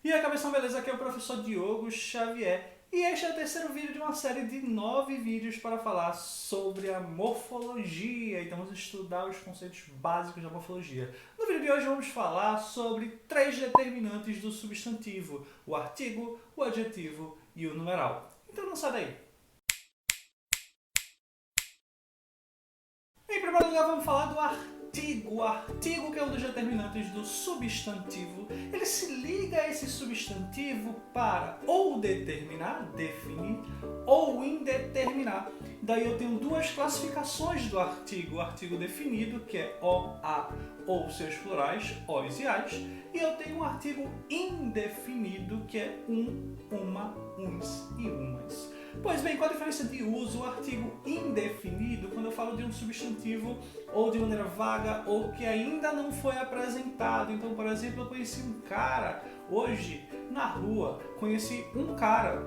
E aí, cabeção, beleza? Aqui é o professor Diogo Xavier e este é o terceiro vídeo de uma série de 9 vídeos para falar sobre a morfologia. Então vamos estudar os conceitos básicos da morfologia. No vídeo de hoje vamos falar sobre 3 determinantes do substantivo: o artigo, o adjetivo e o numeral. Então não sai daí. Em primeiro lugar, vamos falar do artigo. O artigo, que é um dos determinantes do substantivo, ele se liga a esse substantivo para ou determinar, definir, ou indeterminar. Daí eu tenho duas classificações do artigo. O artigo definido, que é o, a ou seus plurais, os e as. E eu tenho um artigo indefinido, que é uma, uns e umas. Pois bem, qual a diferença de uso? O artigo indefinido, quando eu falo de um substantivo ou de maneira vaga ou que ainda não foi apresentado. Então, por exemplo, eu conheci um cara hoje na rua, conheci um cara,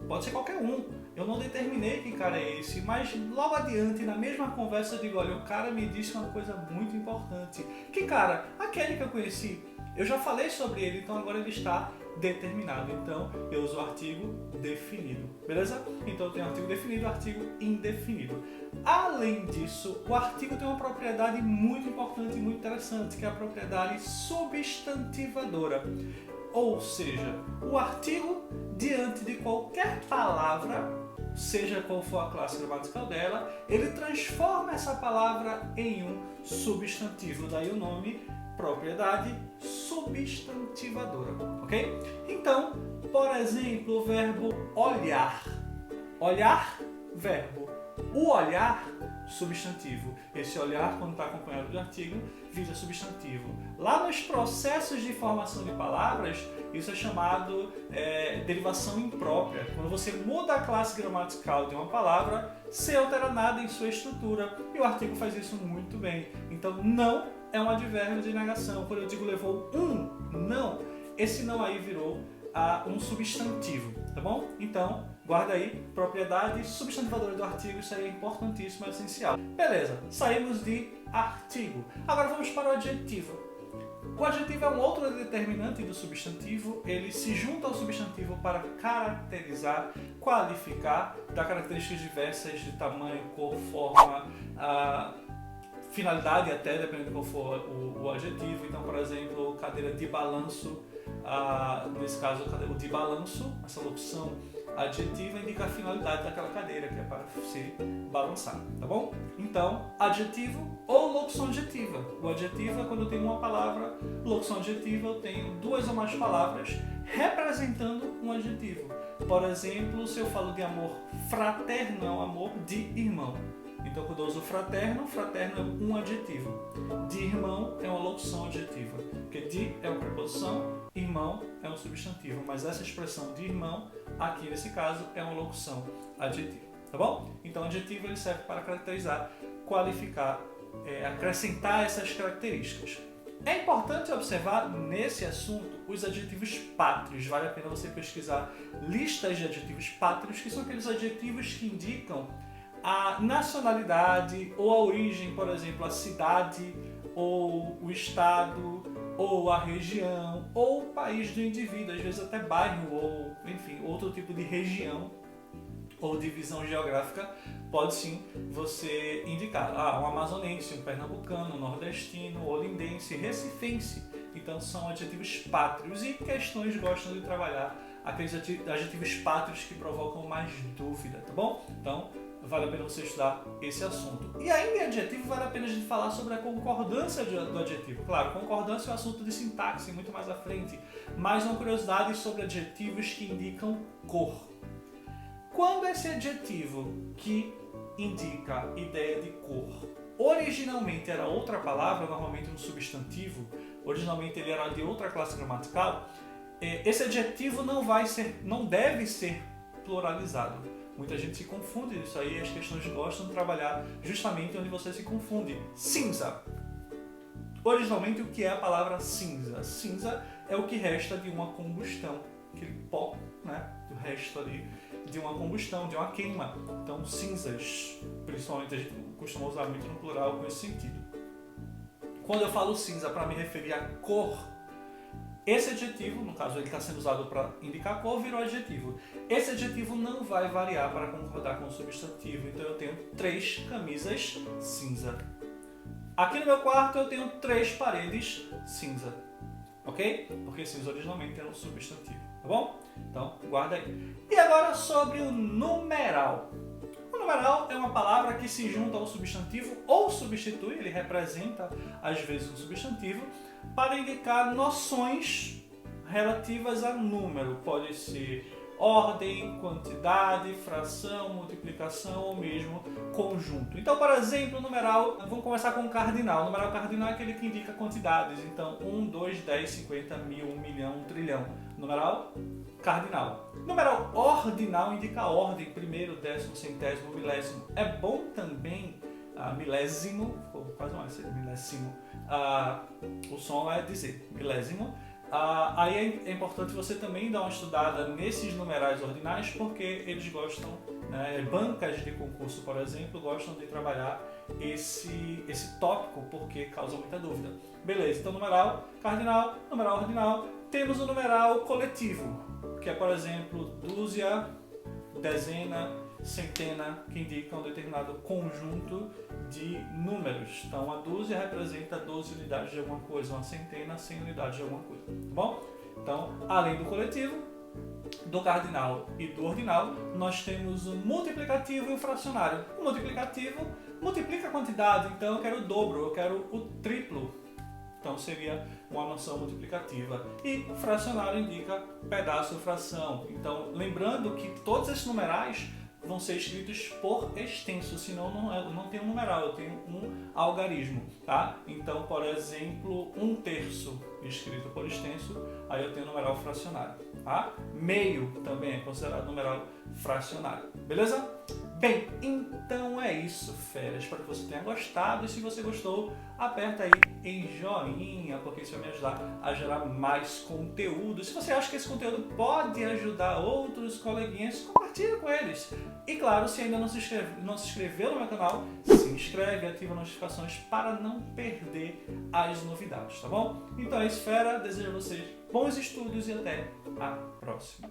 pode ser qualquer um, eu não determinei que cara é esse, mas logo adiante, na mesma conversa, eu digo, olha, o cara me disse uma coisa muito importante. Que cara? Aquele que eu conheci. Eu já falei sobre ele, então agora ele está determinado. Então eu uso o artigo definido, beleza? Então eu tenho artigo definido e artigo indefinido. Além disso, o artigo tem uma propriedade muito importante e muito interessante, que é a propriedade substantivadora. Ou seja, o artigo, diante de qualquer palavra, seja qual for a classe gramatical dela, ele transforma essa palavra em um substantivo. Daí o nome propriedade substantivadora, ok? Então, por exemplo, o verbo olhar. Olhar, verbo. O olhar, substantivo. Esse olhar, quando está acompanhado de artigo, vira substantivo. Lá nos processos de formação de palavras, isso é chamado derivação imprópria. Quando você muda a classe gramatical de uma palavra, sem alterar nada em sua estrutura. E o artigo faz isso muito bem. Então, não é um advérbio de negação. Quando eu digo levou não, esse não aí virou um substantivo, tá bom? Então, guarda aí, propriedade substantivadora do artigo, isso aí é importantíssimo, é essencial. Beleza, saímos de artigo. Agora vamos para o adjetivo. O adjetivo é um outro determinante do substantivo, ele se junta ao substantivo para caracterizar, qualificar, dar características diversas de tamanho, cor, forma, finalidade até, dependendo de qual for o adjetivo. Então, por exemplo, cadeira de balanço, nesse caso o de balanço, essa locução adjetiva indica a finalidade daquela cadeira, que é para se balançar, tá bom? Então, adjetivo ou locução adjetiva. O adjetivo é quando eu tenho uma palavra, locução adjetiva eu tenho duas ou mais palavras representando um adjetivo. Por exemplo, se eu falo de amor fraterno, é um amor de irmão. Então, quando eu uso fraterno, fraterno é um adjetivo. De irmão é uma locução adjetiva. Porque de é uma preposição, irmão é um substantivo. Mas essa expressão de irmão, aqui nesse caso, é uma locução adjetiva. Tá bom? Então, adjetivo ele serve para caracterizar, qualificar, acrescentar essas características. É importante observar nesse assunto os adjetivos pátrios. Vale a pena você pesquisar listas de adjetivos pátrios, que são aqueles adjetivos que indicam a nacionalidade ou a origem, por exemplo, a cidade ou o estado ou a região ou o país do indivíduo, às vezes até bairro ou, enfim, outro tipo de região ou divisão geográfica pode sim você indicar. Um amazonense, um pernambucano, um nordestino, olindense, recifense. Então são adjetivos pátrios e questões gostam de trabalhar aqueles adjetivos pátrios que provocam mais dúvida, tá bom? Então, vale a pena você estudar esse assunto. E ainda em adjetivo, vale a pena a gente falar sobre a concordância do adjetivo. Claro, concordância é um assunto de sintaxe, muito mais à frente, mas uma curiosidade sobre adjetivos que indicam cor. Quando esse adjetivo que indica ideia de cor originalmente era outra palavra, normalmente um substantivo, originalmente ele era de outra classe gramatical, esse adjetivo não deve ser pluralizado. Muita gente se confunde disso aí, as questões gostam de trabalhar justamente onde você se confunde. Cinza. Originalmente, o que é a palavra cinza? Cinza é o que resta de uma combustão, aquele pó, né, do resto ali de uma combustão, de uma queima. Então, cinzas, principalmente a gente costuma usar muito no plural com esse sentido. Quando eu falo cinza para me referir à cor, Esse adjetivo, no caso ele está sendo usado para indicar cor, virou adjetivo. Esse adjetivo não vai variar para concordar com o substantivo, então eu tenho 3 camisas cinza. Aqui no meu quarto eu tenho 3 paredes cinza, ok? Porque cinza originalmente era um substantivo, tá bom? Então guarda aí. E agora sobre o numeral. O numeral é uma palavra que se junta ao substantivo ou substitui, ele representa às vezes um substantivo, para indicar noções relativas a número. Pode ser ordem, quantidade, fração, multiplicação ou mesmo conjunto. Então, por exemplo, o numeral, vamos começar com o cardinal. O numeral cardinal é aquele que indica quantidades. Então, 1, 2, 10, 50, 1000, 1 milhão, 1 trilhão. Numeral cardinal. Numeral ordinal indica a ordem, primeiro, décimo, centésimo, milésimo. É bom também milésimo, quase não é milésimo. O som é dizer milésimo. Aí é importante você também dar uma estudada nesses numerais ordinais, porque eles gostam, né, bancas de concurso, por exemplo, gostam de trabalhar esse tópico, porque causa muita dúvida. Beleza, então numeral cardinal, numeral ordinal. Temos o numeral coletivo, que é, por exemplo, dúzia, dezena, centena, que indicam um determinado conjunto de números. Então, a dúzia representa 12 unidades de alguma coisa, uma centena, 100 unidades de alguma coisa. Tá bom? Então, além do coletivo, do cardinal e do ordinal, nós temos o multiplicativo e o fracionário. O multiplicativo multiplica a quantidade, então eu quero o dobro, eu quero o triplo. Então seria uma noção multiplicativa. E o fracionário indica pedaço ou fração. Então, lembrando que todos esses numerais vão ser escritos por extenso, senão não tem um numeral, eu tenho um algarismo, tá? Então, por exemplo, 1/3 escrito por extenso, aí eu tenho numeral fracionário, tá? Meio também é considerado numeral fracionário, beleza? Bem, então é isso, fera. Espero que você tenha gostado e se você gostou, aperta aí em joinha, porque isso vai me ajudar a gerar mais conteúdo. Se você acha que esse conteúdo pode ajudar outros coleguinhas, compartilha com eles. E claro, se ainda não se inscreveu no meu canal, se inscreve e ativa as notificações para não perder as novidades, tá bom? Então é isso, fera. Desejo a vocês bons estudos e até a próxima.